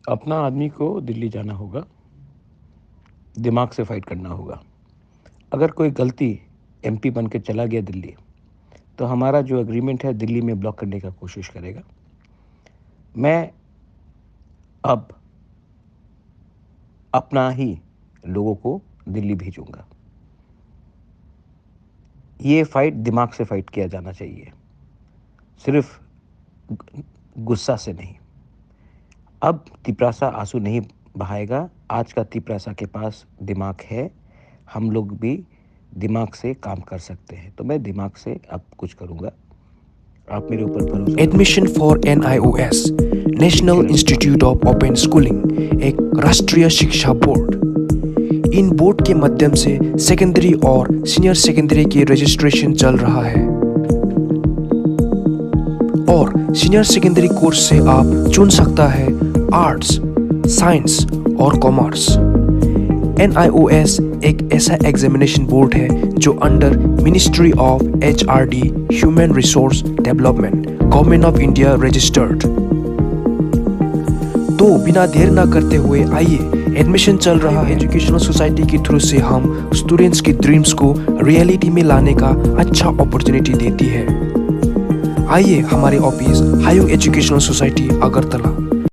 अपना आदमी को दिल्ली जाना होगा, दिमाग से फाइट करना होगा। अगर कोई गलती एमपी बन के चला गया दिल्ली, तो हमारा जो एग्रीमेंट है दिल्ली में ब्लॉक करने का कोशिश करेगा। मैं अब अपना ही लोगों को दिल्ली भेजूंगा। ये फाइट दिमाग से फाइट किया जाना चाहिए, सिर्फ गुस्सा से नहीं। अब तिपरासा आंसू नहीं बहाएगा। आज का तिपरासा के पास दिमाग है। हम लोग भी दिमाग से काम कर सकते हैं, तो मैं दिमाग से अब कुछ करूँगा। आप मेरे ऊपर भरोसा करो। Admission for NIOS national institute of open schooling एक राष्ट्रीय शिक्षा बोर्ड। इन बोर्ड के माध्यम से सेकेंडरी और सीनियर सेकेंडरी की रजिस्ट्रेशन चल रहा है और सीनियर सेकेंडरी कोर्स से आप चुन सकता है आर्ट्स, साइंस और कॉमर्स। NIOS एक ऐसा एग्जामिनेशन बोर्ड है जो under ministry of HRD human resource development government of India registered. तो बिना देर ना करते हुए आइए, एडमिशन चल रहा है। एजुकेशनल सोसाइटी के थ्रू से हम स्टूडेंट्स की ड्रीम्स को रियलिटी में लाने का अच्छा अपॉर्चुनिटी देती है। आइए हमारे ऑफिस हायुंग एजुकेशनल सोसाइटी अगरतला।